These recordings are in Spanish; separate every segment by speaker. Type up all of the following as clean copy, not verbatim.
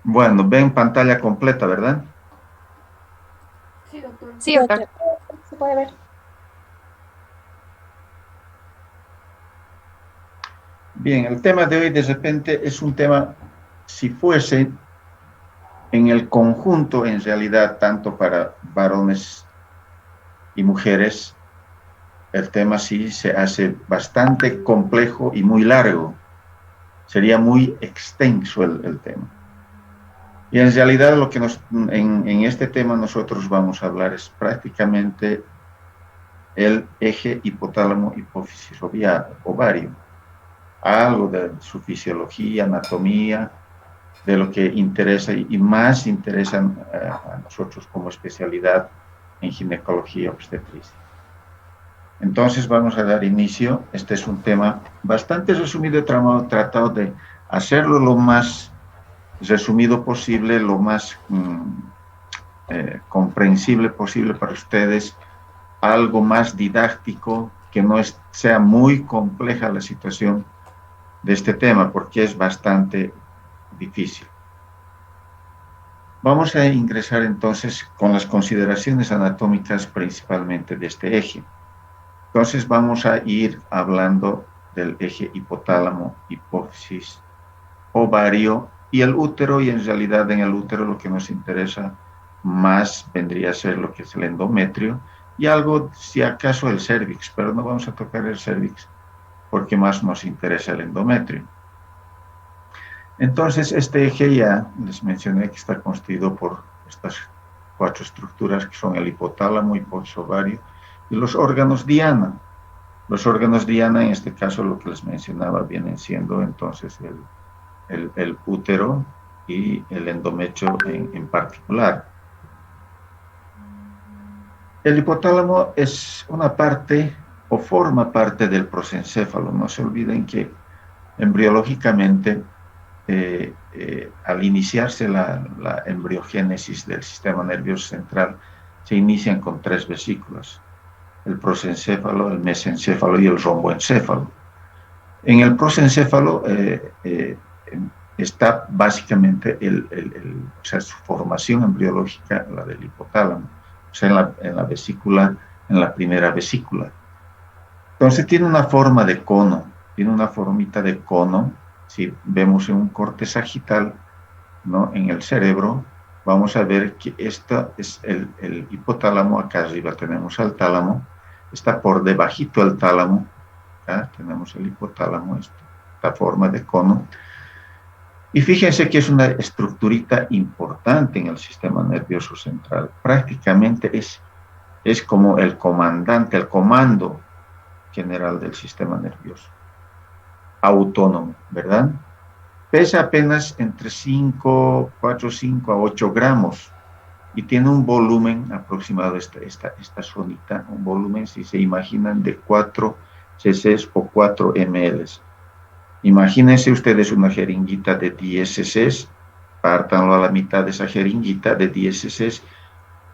Speaker 1: Bueno, ven pantalla completa, ¿verdad?
Speaker 2: Sí, doctor.
Speaker 3: Se puede ver.
Speaker 1: Bien, el tema de hoy de repente es un tema, si fuese en el conjunto, en realidad, tanto para varones y mujeres, el tema sí se hace bastante complejo y muy largo. Sería muy extenso el tema. Y en realidad lo que en este tema nosotros vamos a hablar es prácticamente el eje hipotálamo hipófisis ovario, algo de su fisiología, anatomía, de lo que interesa y más interesa a nosotros como especialidad en ginecología obstetricia. Entonces vamos a dar inicio. Este es un tema bastante resumido, tratado de hacerlo lo más resumido posible, lo más comprensible posible para ustedes, algo más didáctico, que no sea muy compleja la situación de este tema, porque es bastante difícil. Vamos a ingresar entonces con las consideraciones anatómicas principalmente de este eje. Entonces vamos a ir hablando del eje hipotálamo, hipófisis, ovario y el útero, y en realidad en el útero lo que nos interesa más vendría a ser lo que es el endometrio y algo, si acaso, el cervix, pero no vamos a tocar el cervix porque más nos interesa el endometrio. Entonces, este eje ya les mencioné que está constituido por estas cuatro estructuras que son el hipotálamo, hipófisis, ovario y los órganos diana. Los órganos diana, en este caso, lo que les mencionaba, vienen siendo entonces el útero y el endometrio en particular. El hipotálamo es una parte o forma parte del prosencéfalo. No se olviden que embriológicamente, al iniciarse la embriogénesis del sistema nervioso central, se inician con tres vesículas: el prosencéfalo, el mesencéfalo y el romboencéfalo. En el prosencéfalo está básicamente o sea, su formación embriológica, la del hipotálamo, o sea, en la vesícula, en la primera vesícula. Entonces tiene una forma de cono, tiene una formita de cono. Si vemos en un corte sagital, ¿no?, en el cerebro, vamos a ver que esta es el hipotálamo. Acá arriba tenemos al tálamo, está por debajito el tálamo. Acá tenemos el hipotálamo, esta forma de cono. Y fíjense que es una estructurita importante en el sistema nervioso central. Prácticamente es como el comandante, el comando general del sistema nervioso. Autónomo, ¿verdad? Pesa apenas entre 5 a 8 gramos y tiene un volumen aproximado, esta zonita, un volumen, si se imaginan, de 4 cc o 4 ml. Imagínense ustedes una jeringuita de 10 cc, pártanlo a la mitad de esa jeringuita de 10 cc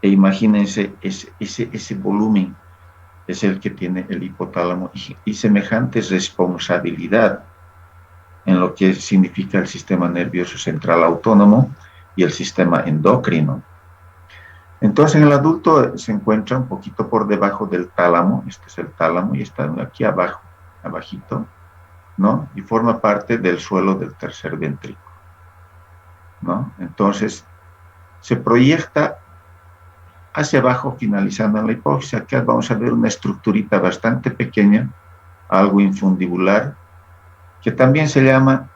Speaker 1: e imagínense ese volumen es el que tiene el hipotálamo y semejante responsabilidad en lo que significa el sistema nervioso central autónomo y el sistema endocrino. Entonces, en el adulto se encuentra un poquito por debajo del tálamo. Este es el tálamo y está aquí abajo, abajito, ¿no? Y forma parte del suelo del tercer ventrículo, ¿no? Entonces, se proyecta hacia abajo, finalizando en la hipófisis. Acá vamos a ver una estructurita bastante pequeña, algo infundibular, que también se llama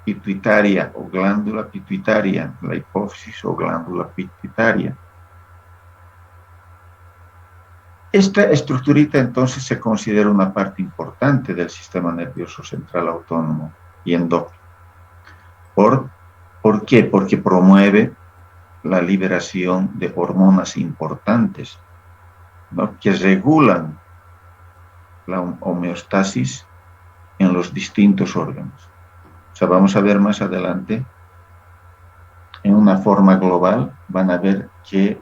Speaker 1: pituitaria o glándula pituitaria, la hipófisis o glándula pituitaria. Esta estructurita entonces se considera una parte importante del sistema nervioso central autónomo y endocrino. ¿Por qué? Porque promueve la liberación de hormonas importantes, ¿no?, que regulan la homeostasis en los distintos órganos. O sea, vamos a ver más adelante, en una forma global, van a ver que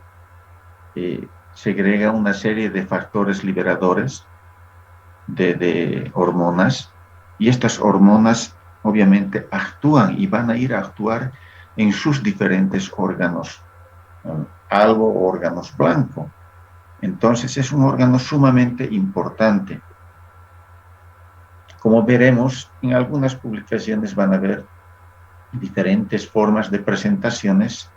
Speaker 1: segrega una serie de factores liberadores de hormonas, y estas hormonas obviamente actúan y van a ir a actuar en sus diferentes órganos algo o órganos blanco. Entonces es un órgano sumamente importante. Como veremos, en algunas publicaciones van a ver diferentes formas de presentaciones.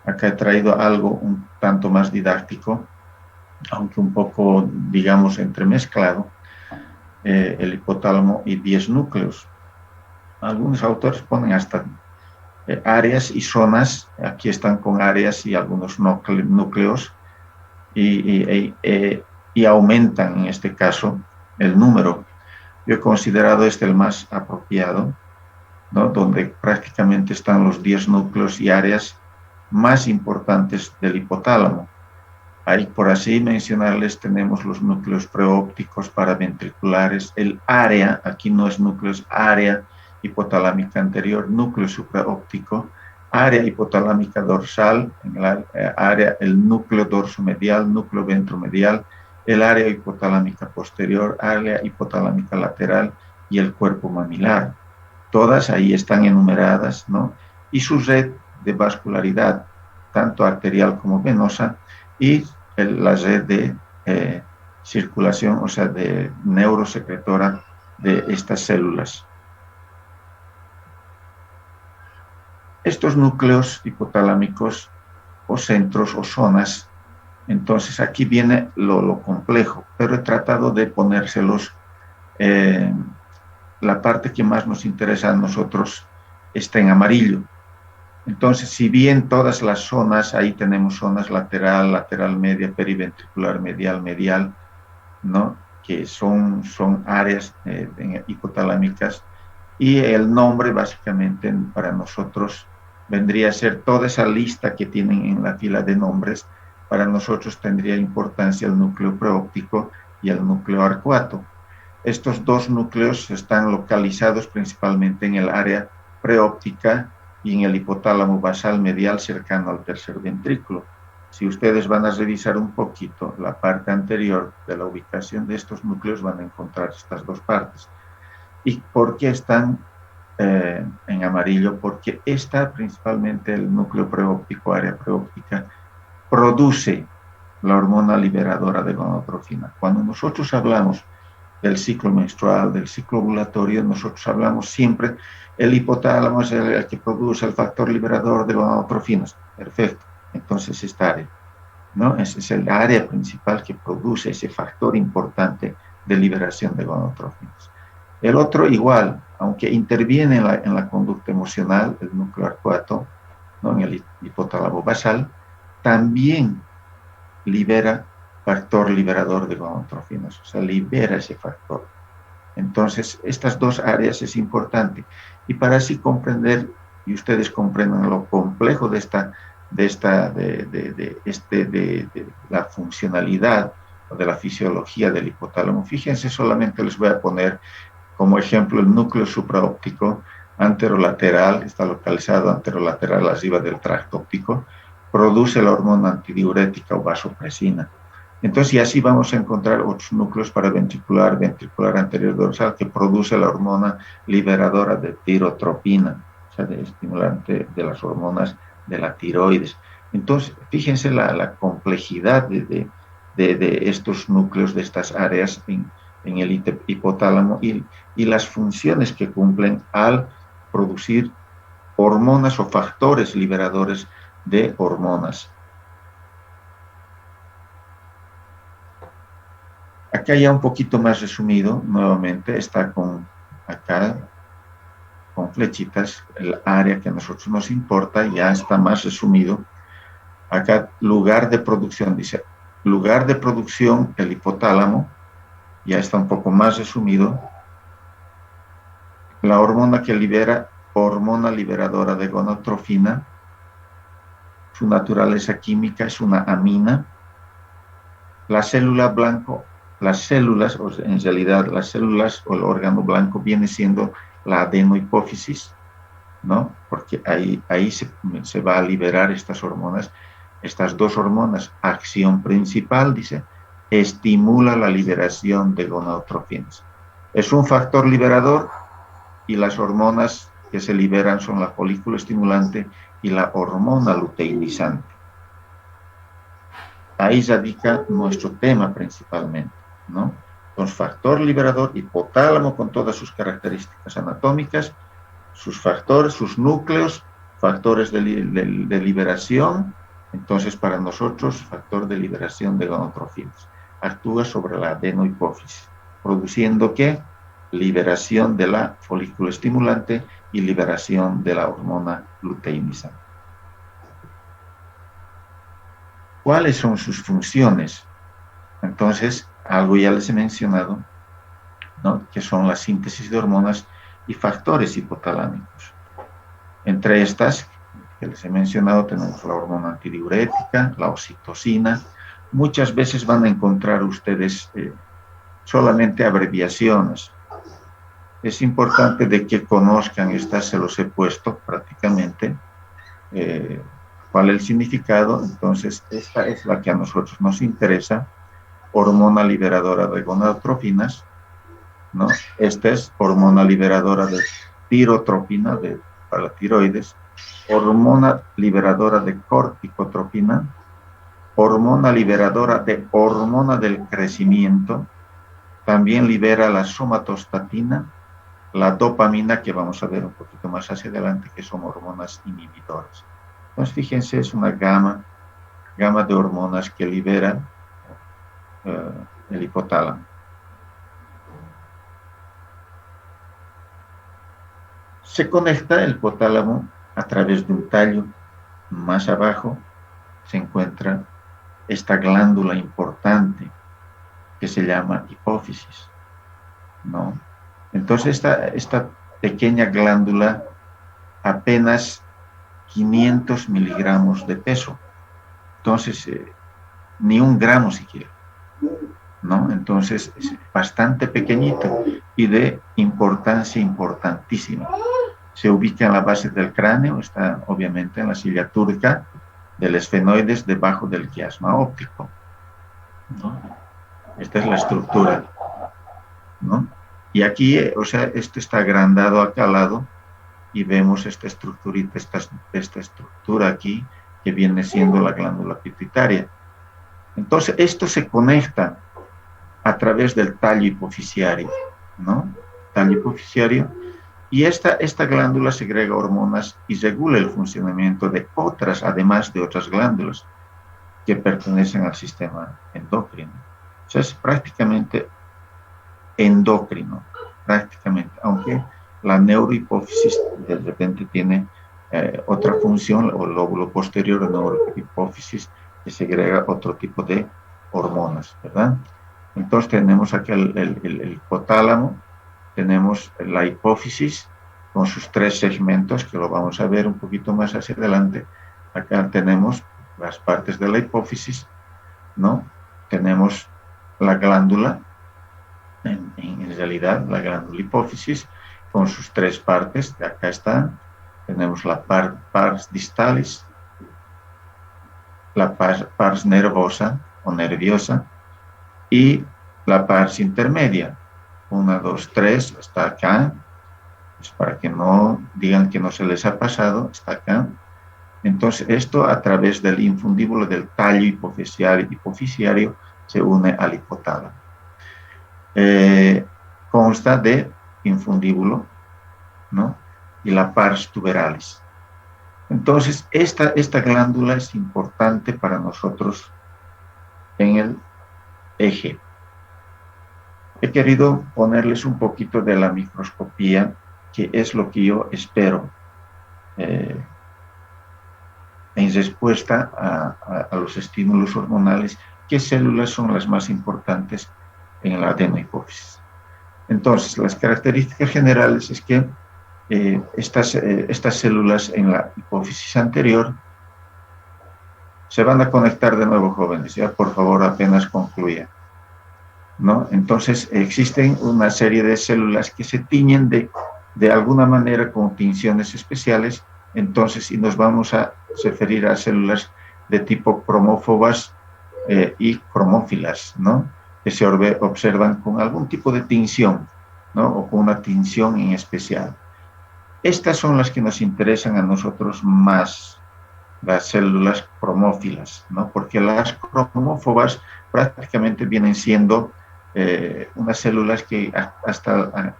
Speaker 1: Acá he traído algo un tanto más didáctico, aunque un poco, digamos, entremezclado, el hipotálamo y 10 núcleos. Algunos autores ponen hasta áreas y zonas, aquí están con áreas y algunos núcleos, y aumentan en este caso el número. Yo he considerado este el más apropiado, ¿no? Donde prácticamente están los 10 núcleos y áreas más importantes del hipotálamo. Ahí, por así mencionarles, tenemos los núcleos preópticos, paraventriculares, el área, aquí no es núcleo, es área hipotalámica anterior, núcleo supraóptico, área hipotalámica dorsal, en el área, el núcleo dorsomedial, núcleo ventromedial, el área hipotalámica posterior, área hipotalámica lateral y el cuerpo mamilar. Todas ahí están enumeradas, ¿no? Y su red de vascularidad, tanto arterial como venosa, y la red de circulación, o sea, de neurosecretora de estas células. Estos núcleos hipotalámicos o centros o zonas, entonces aquí viene lo complejo, pero he tratado de ponérselos, la parte que más nos interesa a nosotros está en amarillo. Entonces, si bien todas las zonas, ahí tenemos zonas lateral, lateral media, periventricular, medial, medial, ¿no? Que son áreas hipotalámicas, y el nombre básicamente para nosotros vendría a ser toda esa lista que tienen en la fila de nombres. Para nosotros tendría importancia el núcleo preóptico y el núcleo arcuato. Estos dos núcleos están localizados principalmente en el área preóptica y en el hipotálamo basal medial cercano al tercer ventrículo. Si ustedes van a revisar un poquito la parte anterior de la ubicación de estos núcleos, van a encontrar estas dos partes. ¿Y por qué están en amarillo? Porque está principalmente el núcleo preóptico, área preóptica, produce la hormona liberadora de gonadotrofina. Cuando nosotros hablamos del ciclo menstrual, del ciclo ovulatorio, nosotros hablamos siempre, el hipotálamo es el que produce el factor liberador de gonadotrofinas. Perfecto. Entonces esta área, ¿no? Ese es el área principal que produce ese factor importante de liberación de gonadotrofinas. El otro igual, aunque interviene en la conducta emocional, el núcleo arcuato, ¿no? En el hipotálamo basal, también libera factor liberador de gonadotrofinas, o sea, libera ese factor. Entonces, estas dos áreas es importante. Y para así comprender, y ustedes comprendan lo complejo de la funcionalidad o de la fisiología del hipotálamo, fíjense, solamente les voy a poner como ejemplo el núcleo supraóptico anterolateral, está localizado anterolateral arriba del tracto óptico, produce la hormona antidiurética o vasopresina. Entonces, y así vamos a encontrar otros núcleos paraventricular, ventricular anterior dorsal, que produce la hormona liberadora de tirotropina, o sea, de estimulante de las hormonas de la tiroides. Entonces, fíjense la complejidad de estos núcleos, de estas áreas en el hipotálamo y las funciones que cumplen al producir hormonas o factores liberadores de hormonas. Acá ya un poquito más resumido, nuevamente, está acá con flechitas, el área que a nosotros nos importa, ya está más resumido. Acá, lugar de producción, dice, lugar de producción, el hipotálamo, ya está un poco más resumido. La hormona que libera, hormona liberadora de gonadotrofina, su naturaleza química es una amina. La célula blanco, las células, o en realidad las células o el órgano blanco viene siendo la adenohipófisis, ¿no? Porque ahí se va a liberar estas hormonas, estas dos hormonas. Acción principal, dice, estimula la liberación de gonadotrofinas. Es un factor liberador y las hormonas que se liberan son la folículo estimulante y la hormona luteinizante. Ahí radica nuestro tema principalmente, ¿no? Entonces, factor liberador, hipotálamo con todas sus características anatómicas, sus factores, sus núcleos, factores de liberación. Entonces, para nosotros, factor de liberación de gonotrofinas. Actúa sobre la adenohipófisis, produciendo ¿qué? Liberación de la folículo estimulante y liberación de la hormona luteinizante. ¿Cuáles son sus funciones? Entonces, algo ya les he mencionado, ¿no? Que son la síntesis de hormonas y factores hipotalámicos. Entre estas, que les he mencionado, tenemos la hormona antidiurética, la oxitocina. Muchas veces van a encontrar ustedes solamente abreviaciones. Es importante de que conozcan, estas se los he puesto prácticamente, cuál es el significado. Entonces, esta es la que a nosotros nos interesa, hormona liberadora de gonadotrofinas, ¿no? Esta es hormona liberadora de tirotropina para la tiroides, hormona liberadora de corticotropina, hormona liberadora de hormona del crecimiento, también libera la somatostatina, la dopamina, que vamos a ver un poquito más hacia adelante, que son hormonas inhibidoras. Entonces, fíjense, es una gama de hormonas que liberan el hipotálamo. Se conecta el hipotálamo a través de un tallo. Más abajo se encuentra esta glándula importante que se llama hipófisis, ¿no? Entonces esta pequeña glándula, apenas 500 miligramos de peso, entonces ni 1 gramo siquiera, ¿no? Entonces es bastante pequeñito y de importancia importantísima. Se ubica en la base del cráneo, está obviamente en la silla túrgica del esfenoides, debajo del quiasma óptico, ¿no? Esta es la estructura, ¿no? Y aquí, o sea, esto está agrandado acá al lado y vemos esta estructurita, esta estructura aquí, que viene siendo la glándula pituitaria. Entonces, esto se conecta a través del tallo hipofisiario, ¿no? Tallo hipofisiario. Y esta glándula segrega hormonas y regula el funcionamiento de otras, además de otras glándulas que pertenecen al sistema endocrino. O sea, es prácticamente endocrino, prácticamente, aunque la neurohipófisis de repente tiene otra función, o el lóbulo posterior de neurohipófisis, que segrega otro tipo de hormonas, ¿verdad? Entonces tenemos aquí el hipotálamo, tenemos la hipófisis con sus 3 segmentos, que lo vamos a ver un poquito más hacia adelante. Acá tenemos las partes de la hipófisis, ¿no? Tenemos la glándula, en realidad la glándula hipófisis, con sus 3 partes, de acá están. Tenemos la pars distalis, la pars nervosa o nerviosa, y la pars intermedia. 1, 2, 3, está acá. Pues para que no digan que no se les ha pasado, está acá. Entonces, esto a través del infundíbulo del tallo hipofisiario se une al hipotálamo. Consta de infundíbulo, ¿no? Y la pars tuberalis. Entonces, esta glándula es importante para nosotros en el eje. He querido ponerles un poquito de la microscopía, que es lo que yo espero en respuesta a los estímulos hormonales, qué células son las más importantes en la adenohipófisis. Entonces, las características generales es que estas células en la hipófisis anterior se van a conectar de nuevo, jóvenes, ya por favor apenas concluya, ¿no? Entonces existen una serie de células que se tiñen de alguna manera con tinciones especiales. Entonces, y nos vamos a referir a células de tipo cromófobas y cromófilas, ¿no? Que se observan con algún tipo de tinción, ¿no? O con una tinción en especial. Estas son las que nos interesan a nosotros más, las células cromófilas, ¿no? Porque las cromófobas prácticamente vienen siendo unas células que hasta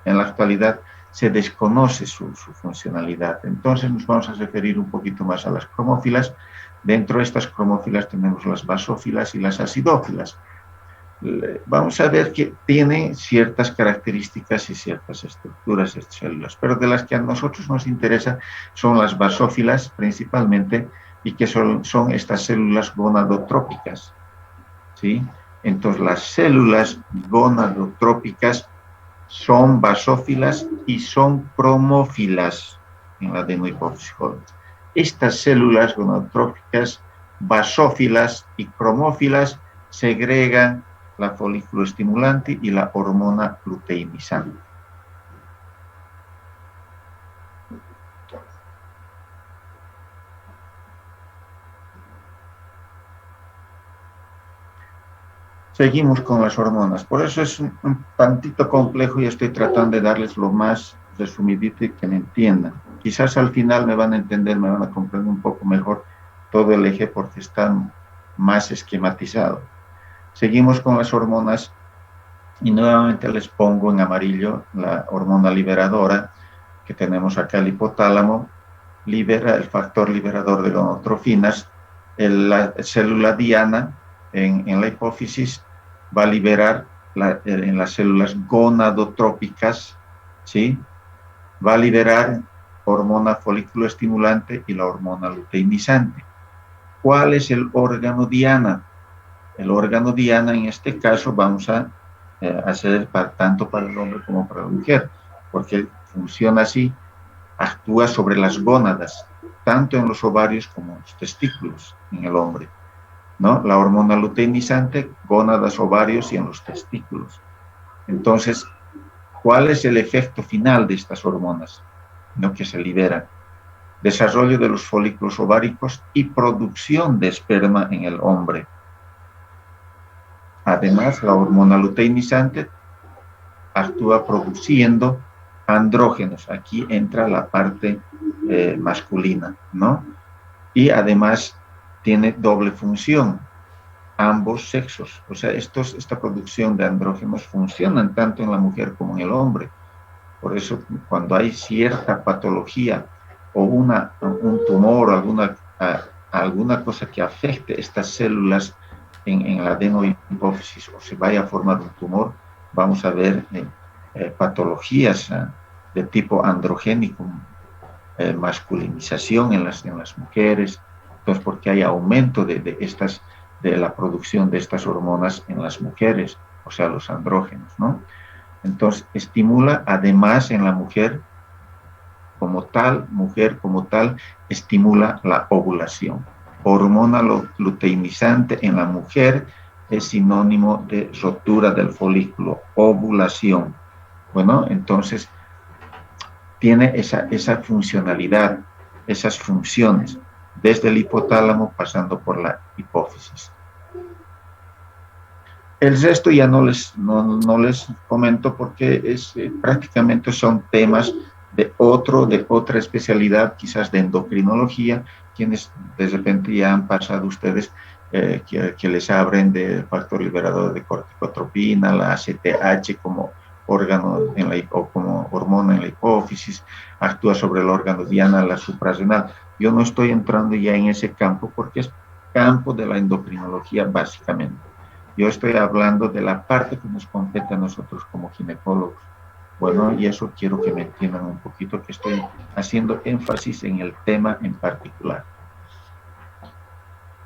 Speaker 1: en la actualidad se desconoce su funcionalidad. Entonces nos vamos a referir un poquito más a las cromófilas. Dentro de estas cromófilas tenemos las basófilas y las acidófilas. Vamos a ver que tiene ciertas características y ciertas estructuras de células, pero de las que a nosotros nos interesa son las basófilas principalmente, y que son estas células gonadotrópicas, ¿sí? Entonces las células gonadotrópicas son basófilas y son cromófilas en la adenohipófisis joven. Estas células gonadotrópicas, basófilas y cromófilas segregan la folículo estimulante y la hormona luteinizante. Seguimos con las hormonas. Por eso es un tantito complejo y estoy tratando de darles lo más resumidito y que me entiendan. Quizás al final me van a entender, me van a comprender un poco mejor todo el eje porque está más esquematizado. Seguimos con las hormonas y nuevamente les pongo en amarillo la hormona liberadora que tenemos acá, el hipotálamo, libera el factor liberador de gonadotrofinas. La célula diana en la hipófisis va a liberar en las células gonadotrópicas, ¿sí? Va a liberar hormona folículo estimulante y la hormona luteinizante. ¿Cuál es el órgano diana? El órgano diana en este caso vamos a hacer tanto para el hombre como para la mujer, porque funciona así, actúa sobre las gónadas, tanto en los ovarios como en los testículos en el hombre, ¿no? La hormona luteinizante, gónadas, ovarios y en los testículos. Entonces, ¿cuál es el efecto final de estas hormonas, ¿no?, que se liberan? Desarrollo de los folículos ováricos y producción de esperma en el hombre. Además, la hormona luteinizante actúa produciendo andrógenos. Aquí entra la parte masculina, ¿no? Y además tiene doble función, ambos sexos. O sea, esta producción de andrógenos funcionan tanto en la mujer como en el hombre. Por eso, cuando hay cierta patología o un tumor o alguna cosa que afecte estas células en la adenohipófisis o se vaya a formar un tumor, vamos a ver patologías de tipo androgénico, masculinización en las mujeres. Entonces, porque hay aumento de la producción de estas hormonas en las mujeres, o sea, los andrógenos, ¿no? Entonces, estimula además en la mujer como tal, estimula la ovulación. Hormona luteinizante en la mujer es sinónimo de rotura del folículo, ovulación. Bueno, entonces tiene esa funcionalidad, esas funciones, desde el hipotálamo pasando por la hipófisis. El resto ya no les comento porque prácticamente son temas de otra especialidad, quizás de endocrinología, quienes de repente ya han pasado ustedes, que les abren del factor liberador de corticotropina, la ACTH como órgano o como hormona en la hipófisis, actúa sobre el órgano diana, la suprarrenal. Yo no estoy entrando ya en ese campo porque es campo de la endocrinología básicamente. Yo estoy hablando de la parte que nos compete a nosotros como ginecólogos. Bueno, y eso quiero que me entiendan un poquito, que estoy haciendo énfasis en el tema en particular.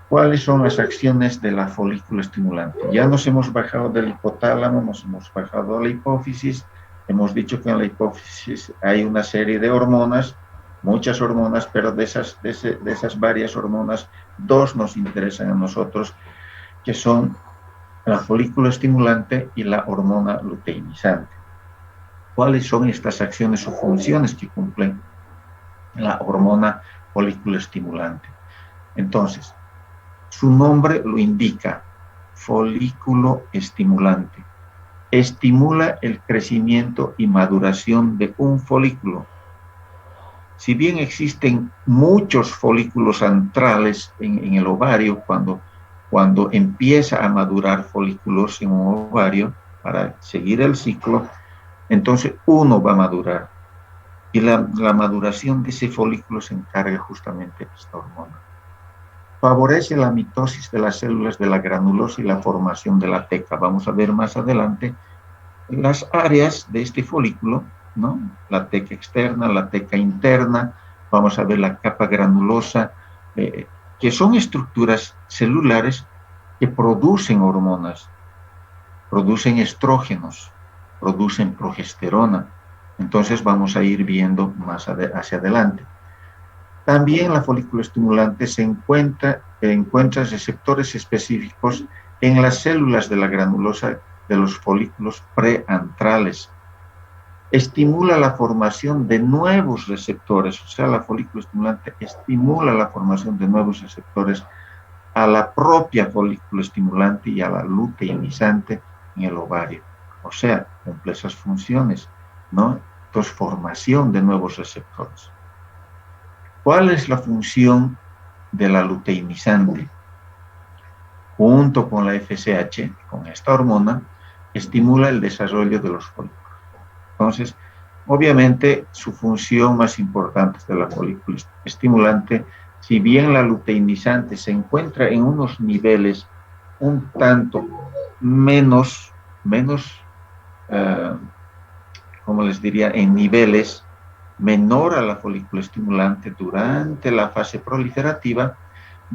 Speaker 1: ¿Cuáles son las acciones de la folículo estimulante? Ya nos hemos bajado del hipotálamo, nos hemos bajado a la hipófisis, hemos dicho que en la hipófisis hay una serie de hormonas, muchas hormonas, pero de esas varias hormonas, dos nos interesan a nosotros, que son la folículo estimulante y la hormona luteinizante. ¿Cuáles son estas acciones o funciones que cumplen la hormona folículo estimulante? Entonces, su nombre lo indica, folículo estimulante. Estimula el crecimiento y maduración de un folículo. Si bien existen muchos folículos antrales en el ovario, cuando empieza a madurar folículos en un ovario para seguir el ciclo, entonces uno va a madurar. Y la maduración de ese folículo se encarga justamente de esta hormona. Favorece la mitosis de las células de la granulosa y la formación de la teca. Vamos a ver más adelante las áreas de este folículo, ¿no? La teca externa, la teca interna, vamos a ver la capa granulosa, que son estructuras celulares que producen hormonas, producen estrógenos, producen progesterona. Entonces vamos a ir viendo más hacia adelante. También la folículo estimulante encuentra receptores específicos en las células de la granulosa de los folículos preantrales. Estimula la formación de nuevos receptores, o sea, la folículo estimulante estimula la formación de nuevos receptores a la propia folículo estimulante y a la luteinizante en el ovario. O sea, cumple esas funciones, ¿no? Entonces, formación de nuevos receptores. ¿Cuál es la función de la luteinizante? Junto con la FSH, con esta hormona, estimula el desarrollo de los folículos. Entonces, obviamente, su función más importante de la folículo estimulante, si bien la luteinizante se encuentra en unos niveles un tanto menos, como les diría, en niveles menor a la folículo estimulante durante la fase proliferativa,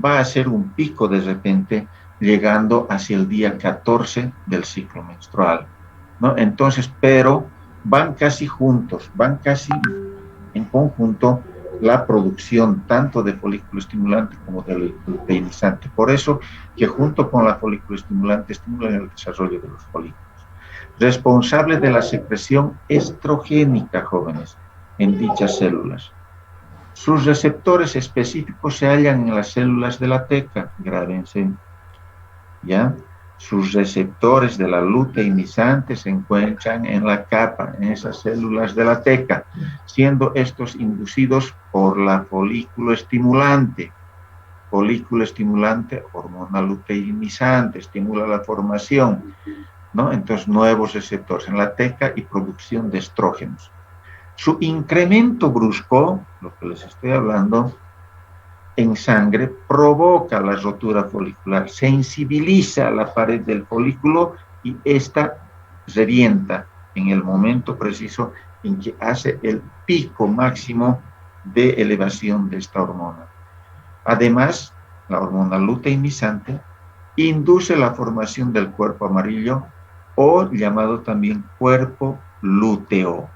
Speaker 1: va a ser un pico de repente llegando hacia el día 14 del ciclo menstrual, ¿no? Entonces, pero van casi juntos, van casi en conjunto la producción tanto de folículo estimulante como de luteinizante. Por eso que junto con la folículo estimulante estimulan el desarrollo de los folículos. Responsable de la secreción estrogénica, jóvenes, en dichas células. Sus receptores específicos se hallan en las células de la teca, grábense, ¿ya? Sus receptores de la luteinizante se encuentran en la capa, en esas células de la teca, siendo estos inducidos por la folículo estimulante. Folículo estimulante, hormona luteinizante, estimula la formación, ¿no? Entonces, nuevos receptores en la teca y producción de estrógenos. Su incremento brusco, lo que les estoy hablando, en sangre provoca la rotura folicular, sensibiliza la pared del folículo y esta revienta en el momento preciso en que hace el pico máximo de elevación de esta hormona. Además, la hormona luteinizante induce la formación del cuerpo amarillo o llamado también cuerpo lúteo,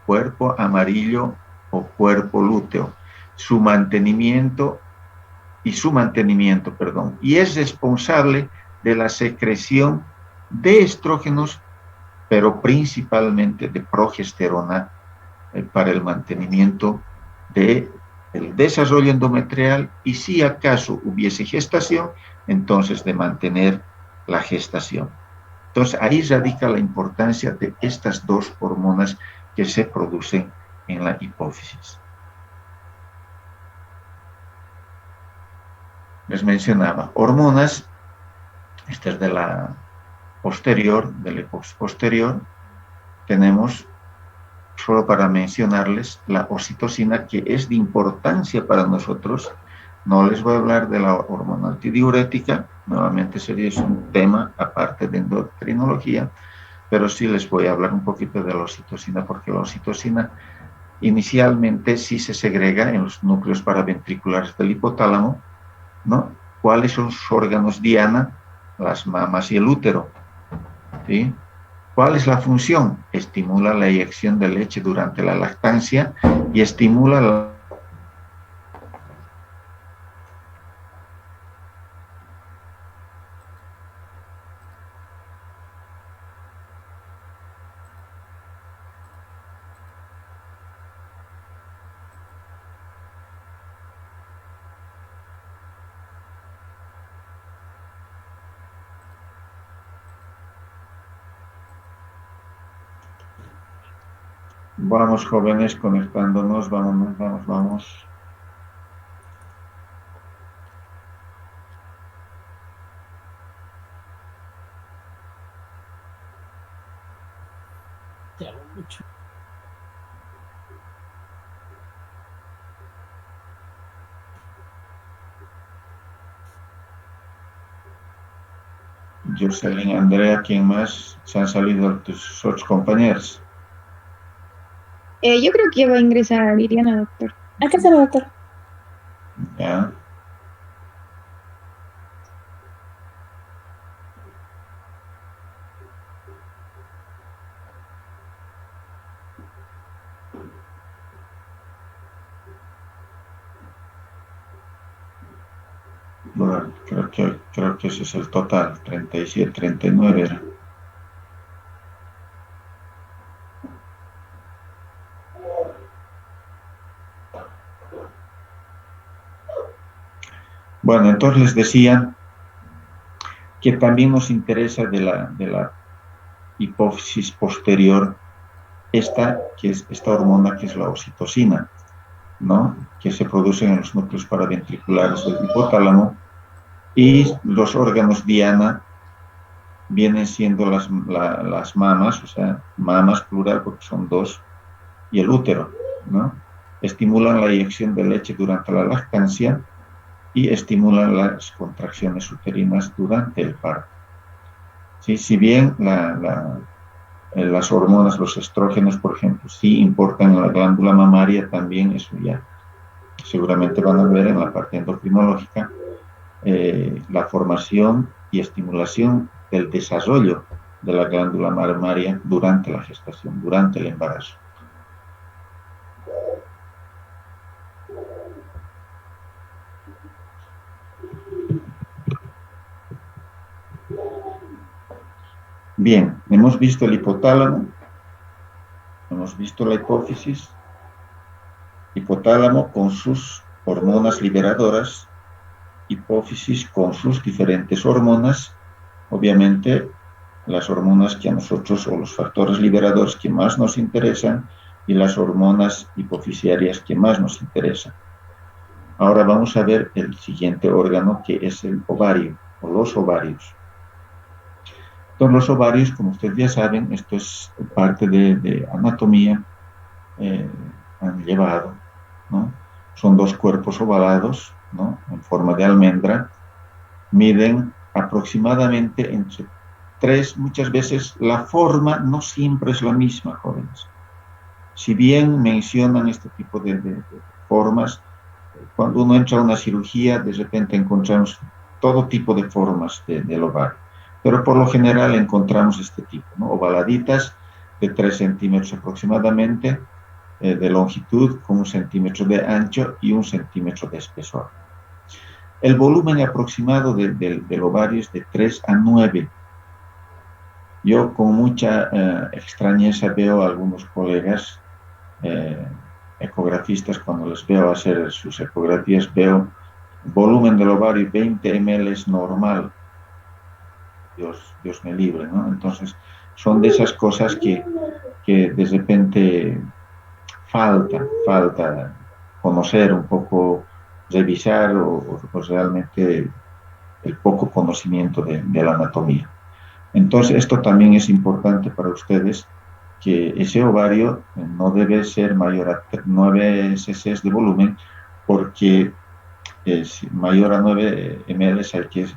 Speaker 1: cuerpo amarillo o cuerpo lúteo. Su mantenimiento, y es responsable de la secreción de estrógenos, pero principalmente de progesterona para el mantenimiento del desarrollo endometrial y si acaso hubiese gestación, entonces de mantener la gestación. Entonces ahí radica la importancia de estas dos hormonas que se producen en la hipófisis. Les mencionaba hormonas, esta es de la posterior, de la hipófisis posterior, tenemos, solo para mencionarles, la oxitocina, que es de importancia para nosotros. No les voy a hablar de la hormona antidiurética, nuevamente sería un tema aparte de endocrinología, pero sí les voy a hablar un poquito de la oxitocina, porque la oxitocina inicialmente sí se segrega en los núcleos paraventriculares del hipotálamo, ¿no? ¿Cuáles son sus órganos diana? Las mamas y el útero, ¿sí? ¿Cuál es la función? Estimula la eyección de leche durante la lactancia y estimula la Vamos, jóvenes, conectándonos, vamos, vamos, vamos.
Speaker 2: Te hago mucho.
Speaker 1: Jocelyn, Andrea, ¿quién más? ¿Se han salido tus otros compañeros?
Speaker 3: Yo creo que va a ingresar Liliana, doctor.
Speaker 2: Acá está el doctor.
Speaker 1: Ya. Bueno, creo que ese es el total, 37, 39 era. Bueno, entonces les decía que también nos interesa de la hipófisis posterior que es esta hormona que es la oxitocina, ¿no? Que se produce en los núcleos paraventriculares del hipotálamo, y los órganos diana vienen siendo las mamas, o sea, mamas plural porque son dos, y el útero, ¿no? Estimulan la eyección de leche durante la lactancia y estimulan las contracciones uterinas durante el parto. ¿Sí? Si bien las hormonas, los estrógenos, por ejemplo, sí importan en la glándula mamaria, también eso ya seguramente van a ver en la parte endocrinológica, la formación y estimulación del desarrollo de la glándula mamaria durante la gestación, durante el embarazo. Bien, hemos visto el hipotálamo, hemos visto la hipófisis, hipotálamo con sus hormonas liberadoras, hipófisis con sus diferentes hormonas, obviamente las hormonas que a nosotros, o los factores liberadores que más nos interesan, y las hormonas hipofisiarias que más nos interesan. Ahora vamos a ver el siguiente órgano, que es el ovario, o los ovarios. Entonces, los ovarios, como ustedes ya saben, esto es parte de anatomía, han llevado, ¿no? Son dos cuerpos ovalados, ¿no? En forma de almendra, miden aproximadamente entre 3, muchas veces la forma no siempre es la misma, jóvenes. Si bien mencionan este tipo de formas, cuando uno entra a una cirugía, de repente encontramos todo tipo de formas del ovario, pero por lo general encontramos este tipo, ¿no? Ovaladitas de 3 centímetros aproximadamente de longitud, con 1 centímetro de ancho y 1 centímetro de espesor. El volumen aproximado del ovario es de 3 a 9. Yo con mucha extrañeza veo a algunos colegas ecografistas, cuando les veo hacer sus ecografías, veo volumen del ovario 20 ml es normal. Dios me libre, ¿no? Entonces, son de esas cosas que de repente falta conocer un poco, revisar, o realmente el poco conocimiento de la anatomía. Entonces, esto también es importante para ustedes, que ese ovario no debe ser mayor a 9 cc de volumen, porque mayor a 9 ml hay que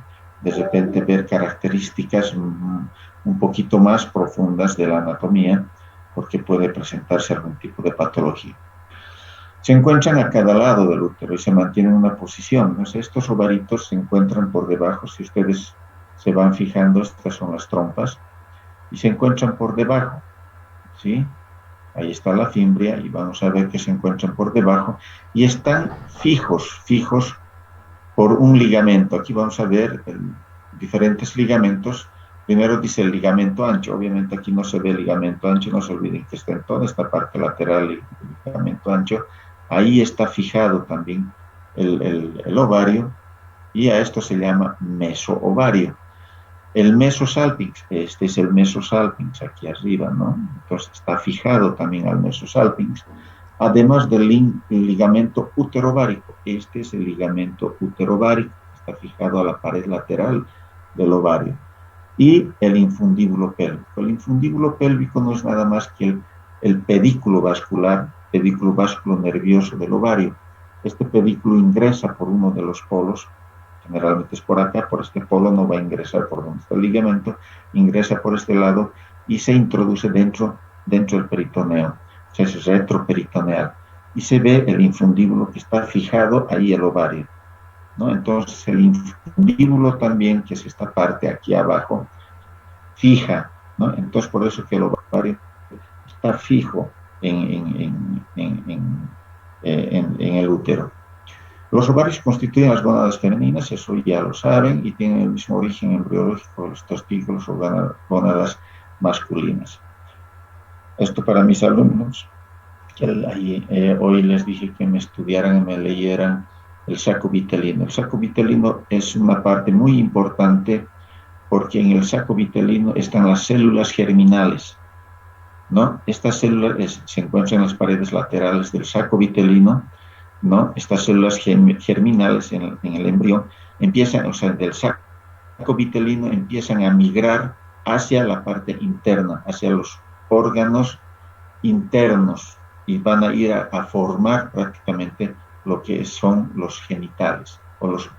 Speaker 1: de repente ver características un poquito más profundas de la anatomía, porque puede presentarse algún tipo de patología. Se encuentran a cada lado del útero y se mantienen en una posición. Entonces, estos ovaritos se encuentran por debajo. Si ustedes se van fijando, estas son las trompas, y se encuentran por debajo, ¿sí? Ahí está la fimbria, y vamos a ver que se encuentran por debajo y están fijos por un ligamento. Aquí vamos a ver diferentes ligamentos. Primero dice el ligamento ancho. Obviamente aquí no se ve el ligamento ancho, no se olviden que está en toda esta parte lateral el ligamento ancho. Ahí está fijado también el ovario, y a esto se llama mesoovario. El mesosalpinx, este es el mesosalpinx aquí arriba, ¿no? Entonces está fijado también al mesosalpinx, además del ligamento uterovárico. Este es el ligamento uterovárico, está fijado a la pared lateral del ovario. Y el infundíbulo pélvico. El infundíbulo pélvico no es nada más que el pedículo vascular, pedículo nervioso del ovario. Este pedículo ingresa por uno de los polos, generalmente es por acá, por este polo no va a ingresar por donde está el ligamento, ingresa por este lado y se introduce dentro del peritoneo, o sea, es retroperitoneal, y se ve el infundíbulo que está fijado ahí el ovario, ¿no? Entonces el infundíbulo también, que es esta parte aquí abajo, fija, ¿no? Entonces por eso que el ovario está fijo en el útero. Los ovarios constituyen las gónadas femeninas, eso ya lo saben, y tienen el mismo origen embriológico de los testículos o gónadas masculinas. Esto para mis alumnos, que hoy les dije que me estudiaran y me leyeran el saco vitelino. El saco vitelino es una parte muy importante porque en el saco vitelino están las células germinales, ¿no? Estas células se encuentran en las paredes laterales del saco vitelino, ¿no? Estas células germinales en el embrión empiezan, o sea, del saco vitelino empiezan a migrar hacia la parte interna, hacia los órganos internos, y van a ir a formar prácticamente lo que son los genitales, o los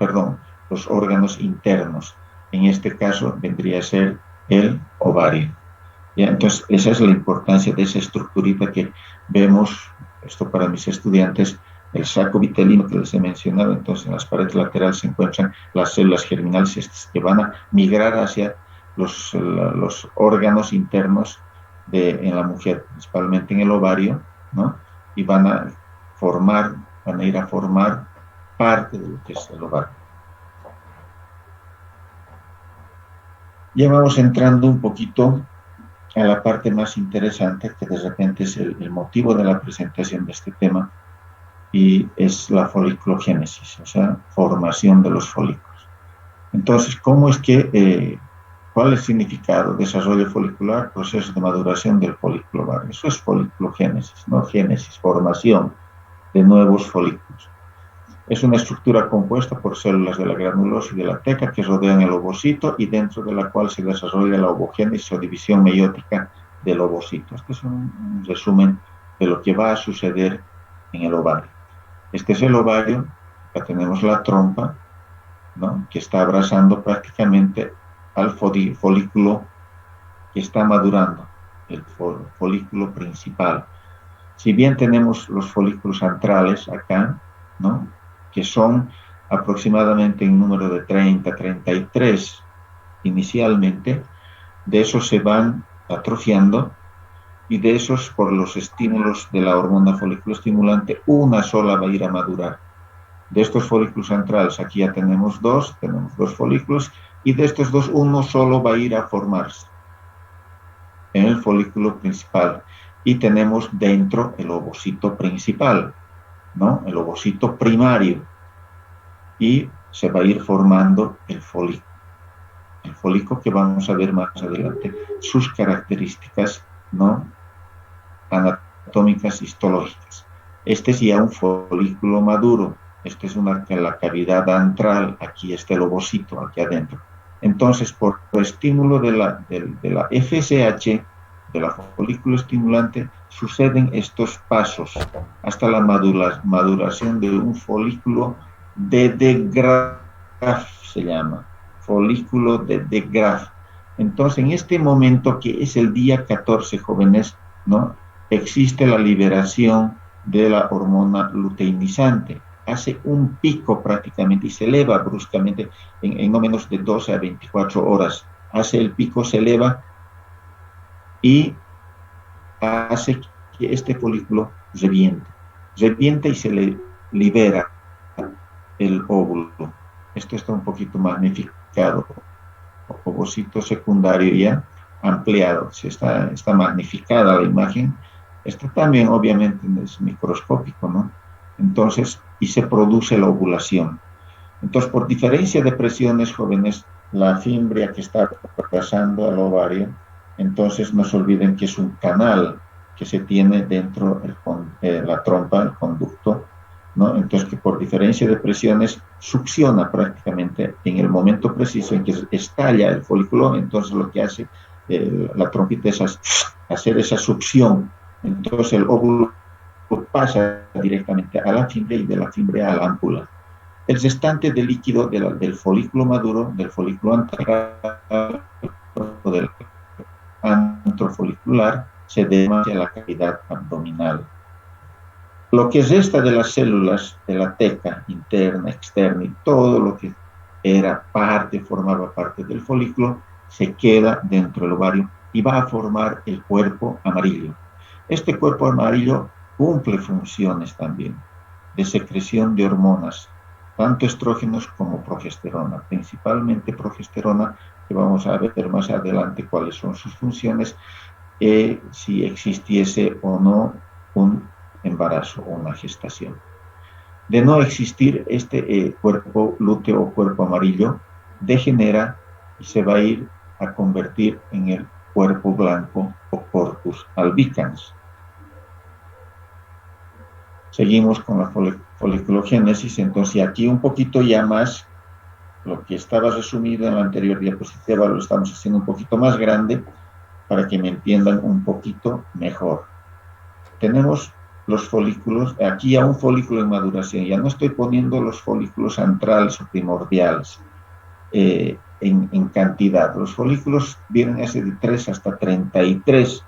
Speaker 1: órganos internos. En este caso vendría a ser el ovario. ¿Ya? Entonces, esa es la importancia de esa estructurita que vemos, esto para mis estudiantes, el saco vitelino que les he mencionado. Entonces, en las paredes laterales se encuentran las células germinales que van a migrar hacia los órganos internos en la mujer, principalmente en el ovario, ¿no? Y van a ir a formar parte de lo que es el ovario. Ya vamos entrando un poquito a la parte más interesante, que de repente es el motivo de la presentación de este tema, y es la foliculogénesis, o sea, formación de los folículos. Entonces, ¿cuál es el significado? Desarrollo folicular, proceso de maduración del folículo ovario. Eso es foliculogénesis, no génesis, formación de nuevos folículos. Es una estructura compuesta por células de la granulosa y de la teca que rodean el ovocito y dentro de la cual se desarrolla la ovogénesis o división meiótica del ovocito. Este es un resumen de lo que va a suceder en el ovario. Este es el ovario, acá tenemos la trompa, ¿no? Que está abrazando prácticamente al folículo que está madurando, el folículo principal. Si bien tenemos los folículos antrales acá, ¿no? Que son aproximadamente en número de 30, 33 inicialmente, de esos se van atrofiando, y de esos, por los estímulos de la hormona folículo estimulante, una sola va a ir a madurar. De estos folículos antrales, aquí ya tenemos dos folículos, y de estos dos, uno solo va a ir a formarse en el folículo principal. Y tenemos dentro el ovocito principal, ¿no? El ovocito primario, y se va a ir formando el folículo que vamos a ver más adelante, sus características, ¿no? Anatómicas histológicas. Este es ya un folículo maduro. Esta es la cavidad antral, aquí está el ovocito, aquí adentro. Entonces, por estímulo de la FSH, de la folículo estimulante, suceden estos pasos hasta la maduración de un folículo de de Graaff, se llama, folículo de de Graaff. Entonces, en este momento, que es el día 14, jóvenes, ¿no? Existe la liberación de la hormona luteinizante. Hace un pico prácticamente y se eleva bruscamente en no menos de 12 a 24 horas. Hace el pico, se eleva y hace que este folículo reviente y se le libera el óvulo. Esto está un poquito magnificado, ovocito secundario ya ampliado, está magnificada la imagen. Esto también obviamente es microscópico, ¿no? Entonces, y se produce la ovulación. Entonces, por diferencia de presiones, jóvenes, la fimbria que está pasando al ovario, entonces no se olviden que es un canal que se tiene dentro la trompa, el conducto, ¿no? Entonces que por diferencia de presiones succiona prácticamente en el momento preciso en que estalla el folículo, entonces lo que hace la trompita es hacer esa succión, entonces el óvulo pasa directamente a la fimbria y de la fimbria a la ámpula. El restante de líquido del folículo maduro, del folículo antral o del antrofolicular, se debe a la cavidad abdominal. Lo que resta de las células de la teca interna, externa y todo lo que formaba parte del folículo, se queda dentro del ovario y va a formar el cuerpo amarillo. Este cuerpo amarillo cumple funciones también de secreción de hormonas, tanto estrógenos como progesterona, principalmente progesterona, que vamos a ver más adelante cuáles son sus funciones, si existiese o no un embarazo o una gestación. De no existir este cuerpo lúteo o cuerpo amarillo, degenera y se va a ir a convertir en el cuerpo blanco o corpus albicans. Seguimos con la foliculogénesis, entonces aquí un poquito ya más, lo que estaba resumido en la anterior diapositiva lo estamos haciendo un poquito más grande para que me entiendan un poquito mejor. Tenemos los folículos, aquí a un folículo en maduración, ya no estoy poniendo los folículos antrales o primordiales en cantidad. Los folículos vienen a ser de 3 hasta 33